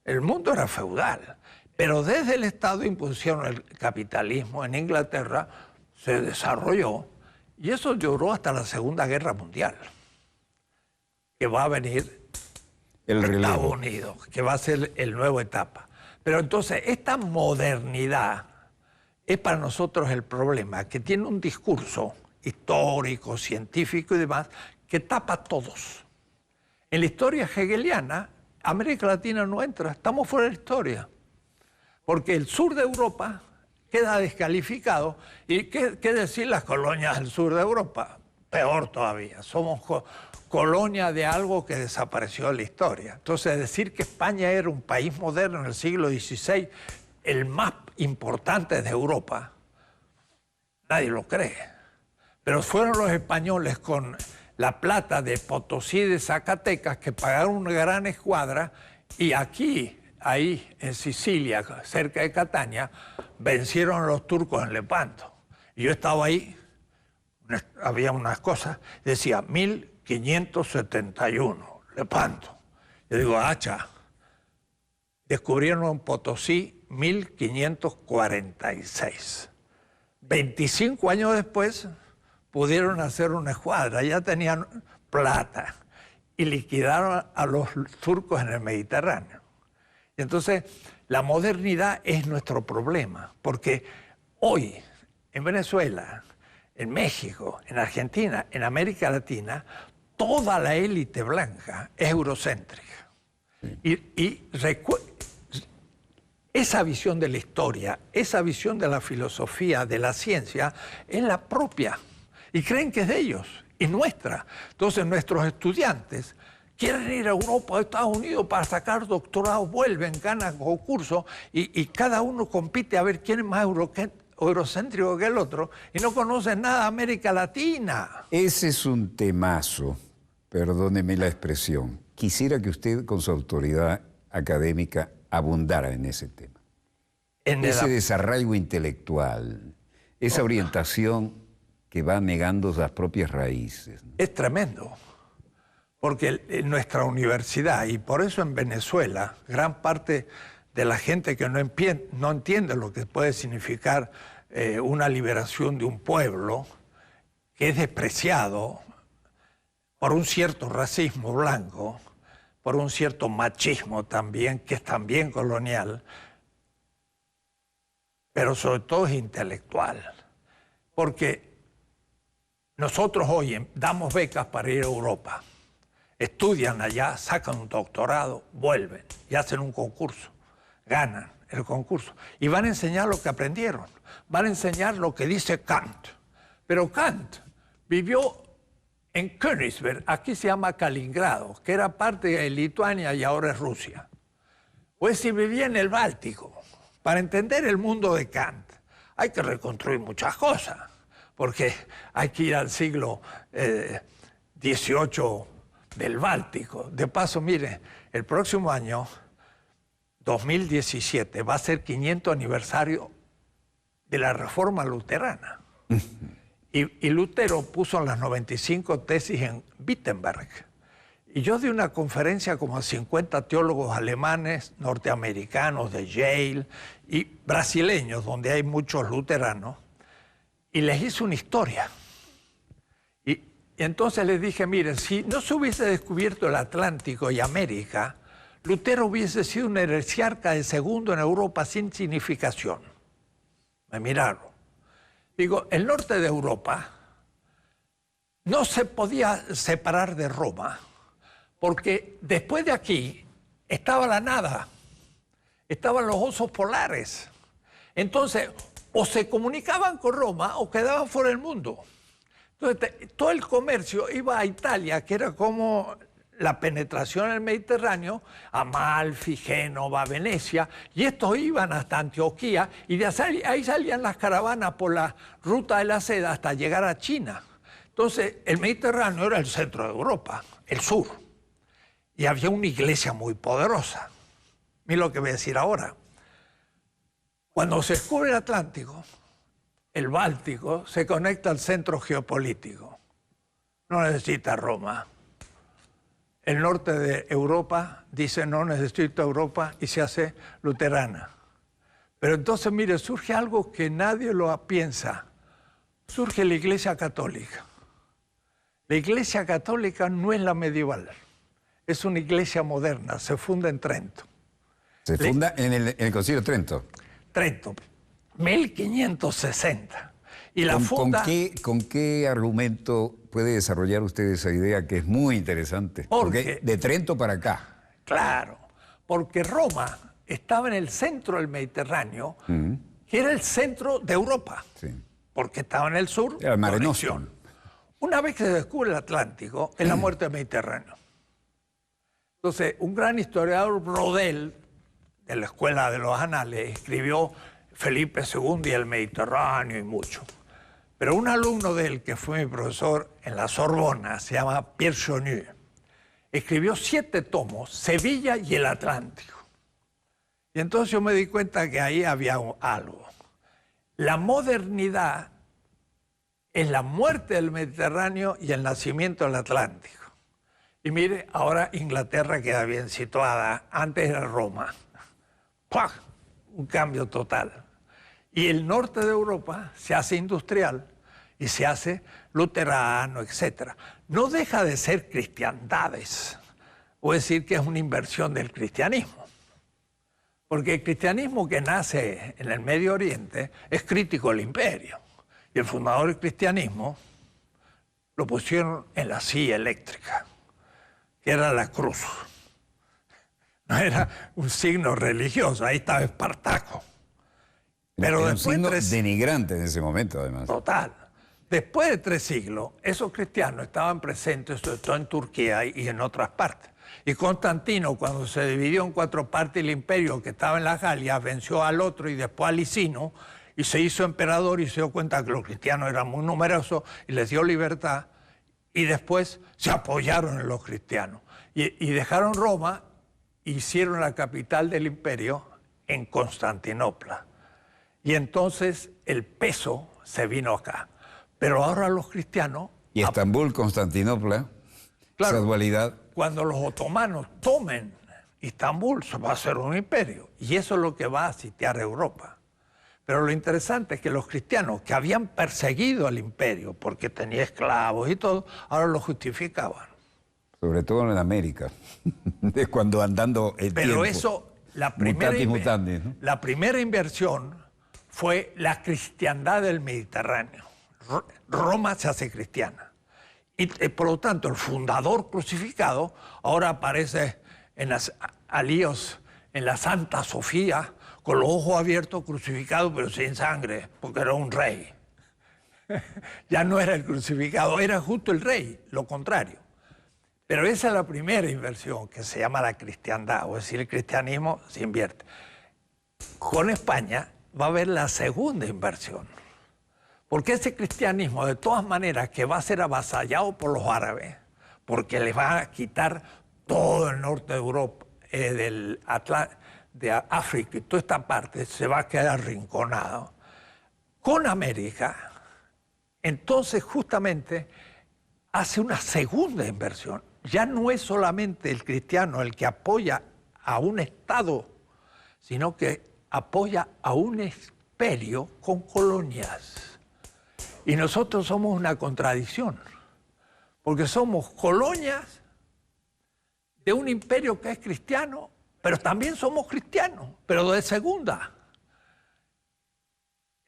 El mundo era feudal, pero desde el Estado impusieron el capitalismo en Inglaterra, se desarrolló, y eso duró hasta la Segunda Guerra Mundial, que va a venir Estados Unidos, que va a ser el nueva etapa. Pero entonces esta modernidad es para nosotros el problema, que tiene un discurso histórico, científico y demás, que tapa a todos. En la historia hegeliana, América Latina no entra, estamos fuera de la historia. Porque el sur de Europa queda descalificado. ¿Y qué decir las colonias del sur de Europa? Peor todavía, somos colonia de algo que desapareció de la historia. Entonces, decir que España era un país moderno en el siglo XVI, el más importante de Europa, nadie lo cree. Pero fueron los españoles con la plata de Potosí y de Zacatecas que pagaron una gran escuadra y aquí, ahí en Sicilia, cerca de Catania, vencieron a los turcos en Lepanto. Y yo estaba ahí, había unas cosas, decía 1571, Lepanto. Yo digo, hacha, descubrieron en Potosí 1546. 25 años después pudieron hacer una escuadra, ya tenían plata y liquidaron a los turcos en el Mediterráneo. Y entonces la modernidad es nuestro problema, porque hoy en Venezuela, en México, en Argentina, en América Latina, toda la élite blanca es eurocéntrica. Y esa visión de la historia, esa visión de la filosofía, de la ciencia, es la propia. Y creen que es de ellos y nuestra. Entonces nuestros estudiantes quieren ir a Europa o a Estados Unidos para sacar doctorados, vuelven, ganan concursos y cada uno compite a ver quién es más eurocéntrico que el otro y no conocen nada de América Latina. Ese es un temazo, perdóneme la expresión. Quisiera que usted con su autoridad académica abundara en ese tema. Ese desarraigo intelectual, esa orientación que va negando las propias raíces. Es tremendo, porque en nuestra universidad, y por eso en Venezuela, gran parte de la gente que no entiende lo que puede significar una liberación de un pueblo, que es despreciado por un cierto racismo blanco, por un cierto machismo también, que es también colonial, pero sobre todo es intelectual, porque nosotros hoy damos becas para ir a Europa. Estudian allá, sacan un doctorado, vuelven y hacen un concurso. Ganan el concurso. Y van a enseñar lo que aprendieron. Van a enseñar lo que dice Kant. Pero Kant vivió en Königsberg, aquí se llama Kaliningrado, que era parte de Lituania y ahora es Rusia. Pues si vivía en el Báltico. Para entender el mundo de Kant hay que reconstruir muchas cosas. Porque hay que ir al siglo XVIII del Báltico. De paso, mire, el próximo año, 2017, va a ser 500 aniversario de la Reforma Luterana. Y Lutero puso las 95 tesis en Wittenberg. Y yo di una conferencia como a 50 teólogos alemanes, norteamericanos de Yale y brasileños, donde hay muchos luteranos, y les hice una historia. Y entonces les dije, miren, si no se hubiese descubierto el Atlántico y América, Lutero hubiese sido un heresiarca de segundo en Europa sin significación. Me miraron. Digo, el norte de Europa no se podía separar de Roma, porque después de aquí estaba la nada, estaban los osos polares. Entonces, o se comunicaban con Roma o quedaban fuera del mundo. Entonces, todo el comercio iba a Italia, que era como la penetración en el Mediterráneo, Amalfi, Génova, Venecia, y estos iban hasta Antioquía, y de ahí salían las caravanas por la ruta de la seda hasta llegar a China. Entonces, el Mediterráneo era el centro de Europa, el sur. Y había una iglesia muy poderosa. Mira lo que voy a decir ahora. Cuando se descubre el Atlántico, el Báltico se conecta al centro geopolítico. No necesita Roma. El norte de Europa dice no necesita Europa y se hace luterana. Pero entonces, mire, surge algo que nadie lo piensa. Surge la Iglesia Católica. La Iglesia Católica no es la medieval. Es una iglesia moderna, se funda en Trento. Se funda en el Concilio de Trento. Trento, 1560. Y la funda... ¿Con qué argumento puede desarrollar usted esa idea que es muy interesante? Porque de Trento para acá. Claro, porque Roma estaba en el centro del Mediterráneo, que era el centro de Europa, porque estaba en el sur. Era el Mare Nostrum. Una vez que se descubre el Atlántico, es la muerte del Mediterráneo. Entonces, un gran historiador, Brodel, de la Escuela de los Anales, escribió Felipe II y el Mediterráneo y mucho. Pero un alumno de él, que fue mi profesor en la Sorbona, se llama Pierre Chonu, escribió 7 tomos, Sevilla y el Atlántico. Y entonces yo me di cuenta que ahí había algo. La modernidad es la muerte del Mediterráneo y el nacimiento del Atlántico. Y mire, ahora Inglaterra queda bien situada, antes era Roma. ¡Pua! Un cambio total. Y el norte de Europa se hace industrial y se hace luterano, etc. No deja de ser cristiandades, o decir que es una inversión del cristianismo. Porque el cristianismo que nace en el Medio Oriente es crítico del imperio. Y el fundador del cristianismo lo pusieron en la silla eléctrica, que era la cruz. No era un signo religioso, ahí estaba Espartaco. Pero era después un signo denigrante en ese momento, además. Total. Después de 3 siglos, esos cristianos estaban presentes, sobre todo en Turquía y en otras partes. Y Constantino, cuando se dividió en 4 partes el imperio que estaba en la Galia, venció al otro y después a Licino, y se hizo emperador y se dio cuenta que los cristianos eran muy numerosos y les dio libertad, y después se apoyaron en los cristianos. Y dejaron Roma e hicieron la capital del imperio en Constantinopla. Y entonces el peso se vino acá. Pero ahora los cristianos... Y Estambul, Constantinopla, claro, esa dualidad. Cuando los otomanos tomen Estambul, se va a hacer un imperio. Y eso es lo que va a sitiar Europa. Pero lo interesante es que los cristianos que habían perseguido al imperio porque tenía esclavos y todo, ahora lo justificaban. Sobre todo en América, es cuando andando el Pero tiempo. eso, la primera inversión fue la cristiandad del Mediterráneo. Roma se hace cristiana. Y por lo tanto, el fundador crucificado ahora aparece en las alíos, en la Santa Sofía, con los ojos abiertos, crucificado, pero sin sangre, porque era un rey. Ya no era el crucificado, era justo el rey, lo contrario. Pero esa es la primera inversión, que se llama la cristiandad, o decir, el cristianismo se invierte. Con España va a haber la segunda inversión, porque ese cristianismo, de todas maneras, que va a ser avasallado por los árabes, porque les va a quitar todo el norte de Europa, de África y toda esta parte, se va a quedar arrinconado. Con América, entonces justamente hace una segunda inversión. ya no es solamente el cristiano el que apoya a un Estado, sino que apoya a un imperio con colonias. Y nosotros somos una contradicción, porque somos colonias de un imperio que es cristiano, pero también somos cristianos, pero de segunda.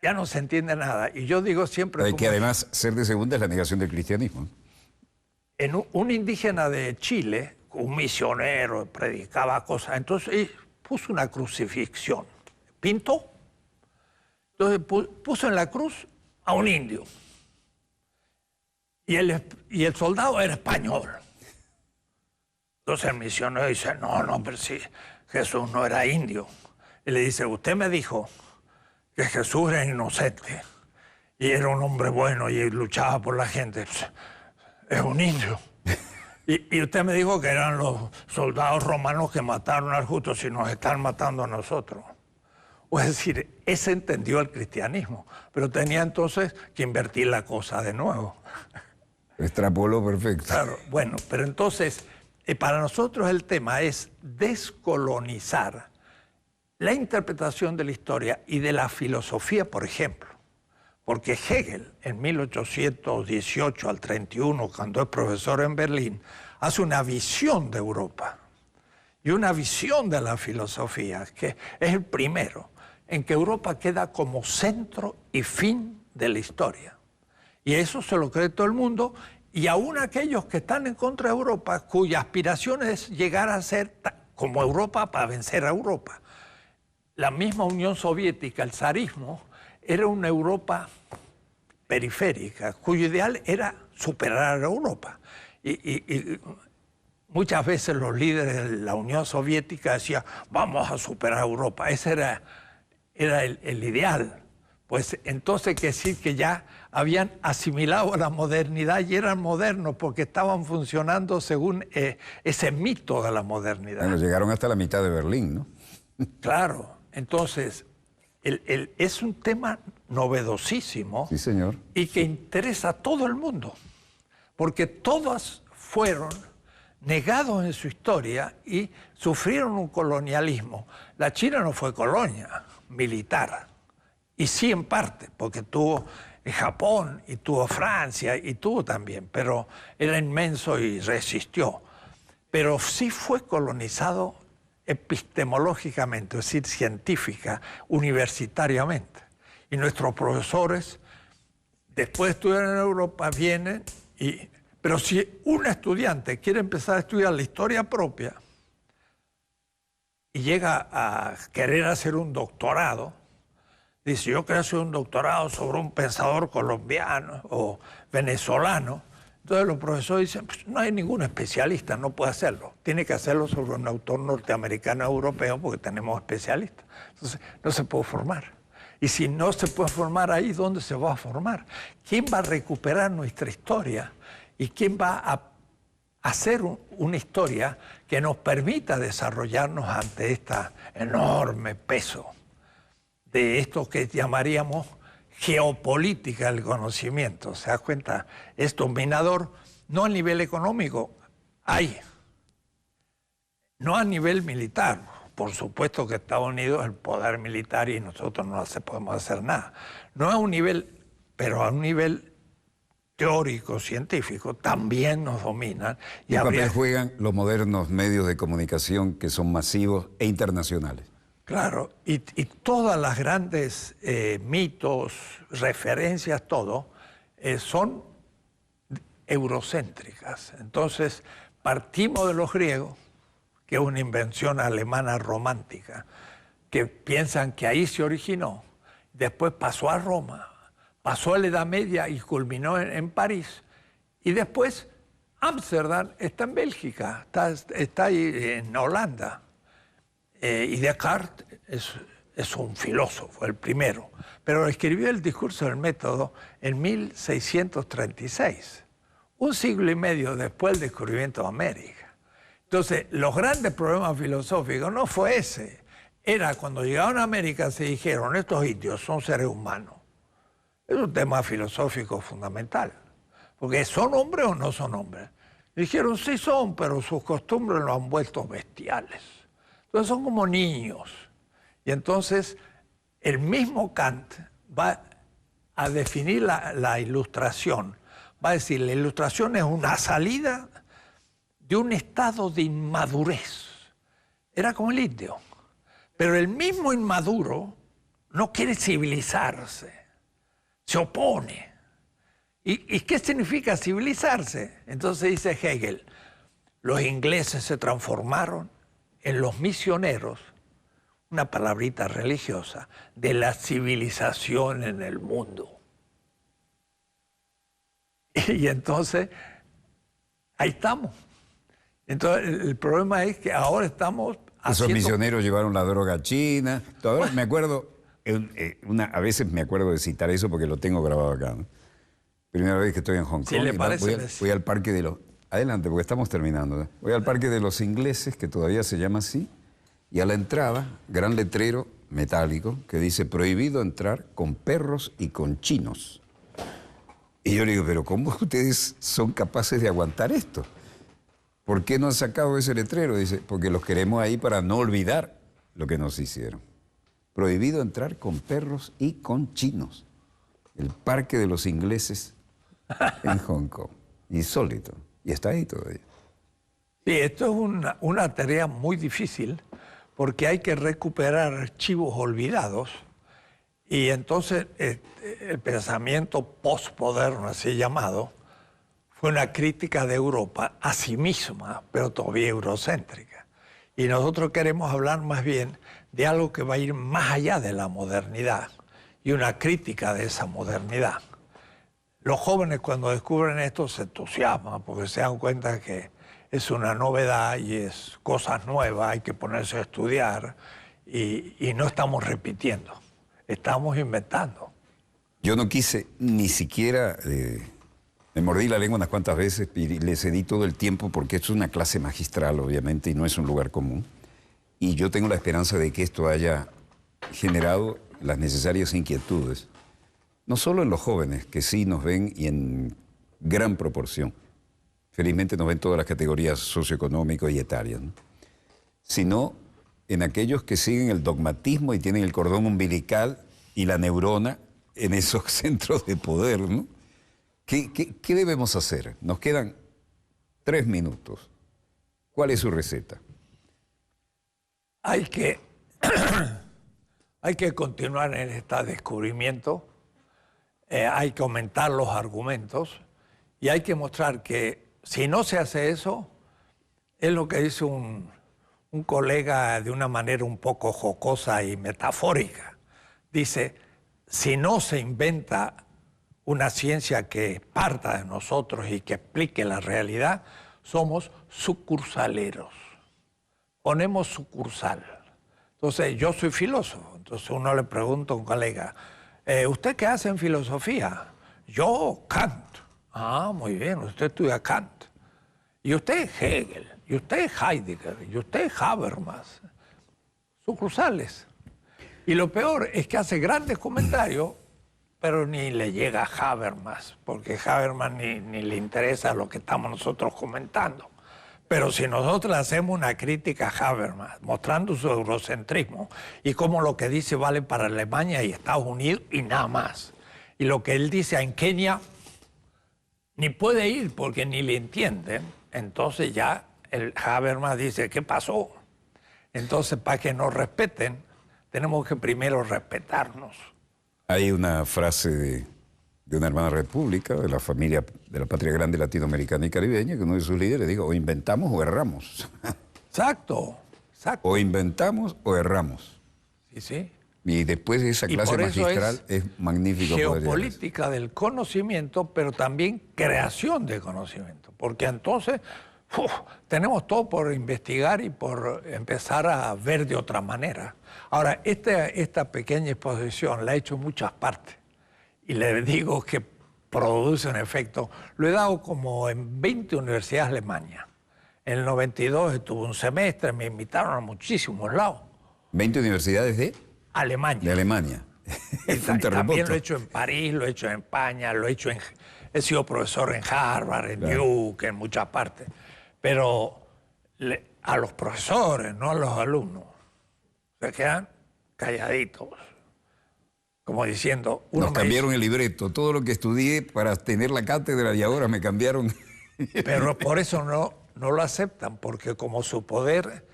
Ya no se entiende nada. Y yo digo siempre... Hay que además ser de segunda es la negación del cristianismo. En un indígena de Chile, un misionero, predicaba cosas, entonces puso una crucifixión, pintó, entonces puso en la cruz a un indio. Y el soldado era español. Entonces el misionero dice, no, pero sí, Jesús no era indio. Y le dice, usted me dijo que Jesús era inocente y era un hombre bueno y luchaba por la gente. Es un indio. Y usted me dijo que eran los soldados romanos que mataron al justo, si nos están matando a nosotros. O es decir, ese entendió el cristianismo, pero tenía entonces que invertir la cosa de nuevo. Extrapoló perfecto. Claro, bueno, pero entonces, para nosotros el tema es descolonizar la interpretación de la historia y de la filosofía, por ejemplo. Porque Hegel, en 1818 al 31, cuando es profesor en Berlín, hace una visión de Europa y una visión de la filosofía, que es el primero, en que Europa queda como centro y fin de la historia. Y eso se lo cree todo el mundo, y aún aquellos que están en contra de Europa, cuya aspiración es llegar a ser como Europa para vencer a Europa. La misma Unión Soviética, el zarismo, era una Europa periférica, cuyo ideal era superar a Europa. Y muchas veces los líderes de la Unión Soviética decían, vamos a superar a Europa. Ese era el ideal. Pues entonces quiere decir que ya habían asimilado a la modernidad y eran modernos porque estaban funcionando según ese mito de la modernidad. Bueno, llegaron hasta la mitad de Berlín, ¿no? Claro, entonces es un tema novedosísimo. Sí, señor. Y que interesa a todo el mundo, porque todos fueron negados en su historia y sufrieron un colonialismo. La China no fue colonia militar, y sí en parte, porque tuvo Japón y tuvo Francia y tuvo también, pero era inmenso y resistió. Pero sí fue colonizado epistemológicamente, es decir, científica, universitariamente. Y nuestros profesores, después de estudiar en Europa, vienen y... Pero si un estudiante quiere empezar a estudiar la historia propia y llega a querer hacer un doctorado, dice, yo quiero hacer un doctorado sobre un pensador colombiano o venezolano. Entonces los profesores dicen, pues no hay ningún especialista, no puede hacerlo. Tiene que hacerlo sobre un autor norteamericano o europeo porque tenemos especialistas. Entonces no se puede formar. Y si no se puede formar ahí, ¿dónde se va a formar? ¿Quién va a recuperar nuestra historia? ¿Y quién va a hacer una historia que nos permita desarrollarnos ante este enorme peso de esto que llamaríamos geopolítica del conocimiento? ¿Se da cuenta? Es dominador no a nivel económico, no a nivel militar. Por supuesto que Estados Unidos es el poder militar y nosotros no podemos hacer nada. No a un nivel, pero a un nivel teórico, científico, también nos dominan. ¿Qué papel juegan los modernos medios de comunicación que son masivos e internacionales? Claro, y todas las grandes mitos, referencias, todo, son eurocéntricas. Entonces, partimos de los griegos, que es una invención alemana romántica, que piensan que ahí se originó, después pasó a Roma, pasó a la Edad Media y culminó en París, y después Ámsterdam está en Bélgica, está ahí en Holanda. Y Descartes es un filósofo, el primero, pero escribió el discurso del método en 1636, un siglo y medio después del descubrimiento de América. Entonces, los grandes problemas filosóficos no fue ese, era cuando llegaron a América se dijeron, estos indios son seres humanos. Es un tema filosófico fundamental, porque ¿son hombres o no son hombres? Dijeron, sí son, pero sus costumbres lo han vuelto bestiales. Entonces son como niños. Y entonces el mismo Kant va a definir la ilustración. Va a decir, la ilustración es una salida de un estado de inmadurez. Era como el indio. Pero el mismo inmaduro no quiere civilizarse, se opone. ¿Y qué significa civilizarse? Entonces dice Hegel, los ingleses se transformaron en los misioneros, una palabrita religiosa, de la civilización en el mundo. Y entonces, ahí estamos. Entonces, el problema es que ahora estamos haciendo... Esos misioneros llevaron la droga china. Todavía me acuerdo, a veces me acuerdo de citar eso porque lo tengo grabado acá, ¿no? Primera vez que estoy en Hong Kong. Si le parece, voy al parque de los... Adelante, porque estamos terminando, ¿no? Voy al parque de los ingleses, que todavía se llama así, y a la entrada, gran letrero metálico que dice prohibido entrar con perros y con chinos. Y yo le digo, pero ¿cómo ustedes son capaces de aguantar esto? ¿Por qué no han sacado ese letrero? Dice, porque los queremos ahí para no olvidar lo que nos hicieron. Prohibido entrar con perros y con chinos. El parque de los ingleses en Hong Kong. Insólito. Y está ahí todavía. Sí, esto es una tarea muy difícil porque hay que recuperar archivos olvidados y entonces el pensamiento postmoderno, así llamado, fue una crítica de Europa a sí misma, pero todavía eurocéntrica. Y nosotros queremos hablar más bien de algo que va a ir más allá de la modernidad y una crítica de esa modernidad. Los jóvenes cuando descubren esto se entusiasman porque se dan cuenta que es una novedad y es cosas nuevas, hay que ponerse a estudiar y no estamos repitiendo, estamos inventando. Yo no quise ni siquiera, me mordí la lengua unas cuantas veces y le cedí todo el tiempo porque esto es una clase magistral obviamente y no es un lugar común. Y yo tengo la esperanza de que esto haya generado las necesarias inquietudes, no solo en los jóvenes, que sí nos ven y en gran proporción. Felizmente nos ven todas las categorías socioeconómicas y etarias, ¿no? Sino en aquellos que siguen el dogmatismo y tienen el cordón umbilical y la neurona en esos centros de poder, ¿no? ¿Qué debemos hacer? Nos quedan 3 minutos. ¿Cuál es su receta? Hay que continuar en este descubrimiento, hay que aumentar los argumentos y hay que mostrar que si no se hace eso, es lo que dice un colega de una manera un poco jocosa y metafórica. Dice, si no se inventa una ciencia que parta de nosotros y que explique la realidad, somos sucursaleros. Ponemos sucursal. Entonces, yo soy filósofo. Entonces, uno le pregunta a un colega, ¿usted qué hace en filosofía? Yo, Kant. Ah, muy bien, usted estudia Kant. Y usted Hegel, y usted Heidegger, y usted Habermas. Sucursales. Y lo peor es que hace grandes comentarios, pero ni le llega a Habermas, porque Habermas ni le interesa lo que estamos nosotros comentando. Pero si nosotros le hacemos una crítica a Habermas, mostrando su eurocentrismo y cómo lo que dice vale para Alemania y Estados Unidos y nada más, y lo que él dice en Kenia ni puede ir porque ni le entienden, entonces ya el Habermas dice, ¿qué pasó? Entonces, para que nos respeten, tenemos que primero respetarnos. Hay una frase de una hermana república, de la familia, de la patria grande latinoamericana y caribeña, que uno de sus líderes dijo, o inventamos o erramos. Exacto, exacto. O inventamos o erramos. Sí, sí. Y después de esa clase magistral es magnífico. Geopolítica del conocimiento, pero también creación de conocimiento. Porque entonces tenemos todo por investigar y por empezar a ver de otra manera. Ahora, esta pequeña exposición la he hecho en muchas partes. Y le digo que produce un efecto. Lo he dado como en 20 universidades alemanas. En el 92 estuve un semestre, me invitaron a muchísimos lados. ¿20 universidades de? Alemania. De Alemania. Fue un terremoto. También lo he hecho en París, lo he hecho en España, he sido profesor en Harvard, en Duke, en muchas partes. Pero a los profesores, no a los alumnos, se quedan calladitos. Como diciendo... Nos cambiaron el libreto. Todo lo que estudié para tener la cátedra y ahora me cambiaron. Pero por eso no lo aceptan, porque como su poder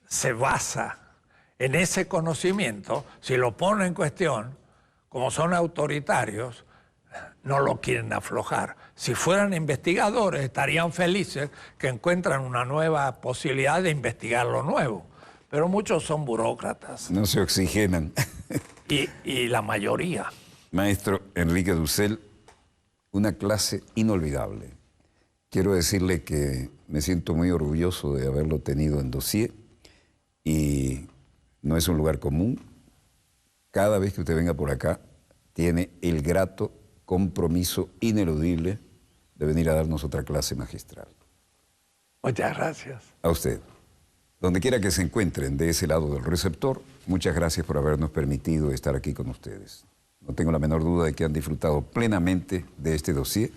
se basa en ese conocimiento, si lo ponen en cuestión, como son autoritarios, no lo quieren aflojar. Si fueran investigadores, estarían felices que encuentran una nueva posibilidad de investigar lo nuevo. Pero muchos son burócratas. No se oxigenan. Y la mayoría. Maestro Enrique Dussel, una clase inolvidable. Quiero decirle que me siento muy orgulloso de haberlo tenido en Dossier y no es un lugar común. Cada vez que usted venga por acá, tiene el grato compromiso ineludible de venir a darnos otra clase magistral. Muchas gracias. A usted. Donde quiera que se encuentren de ese lado del receptor, muchas gracias por habernos permitido estar aquí con ustedes. No tengo la menor duda de que han disfrutado plenamente de este dossier.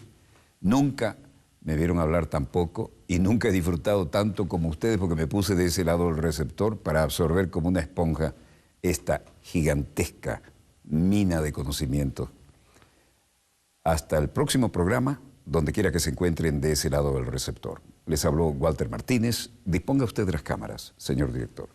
Nunca me vieron hablar tan poco y nunca he disfrutado tanto como ustedes porque me puse de ese lado del receptor para absorber como una esponja esta gigantesca mina de conocimiento. Hasta el próximo programa, donde quiera que se encuentren de ese lado del receptor. Les habló Walter Martínez. Disponga usted de las cámaras, señor director.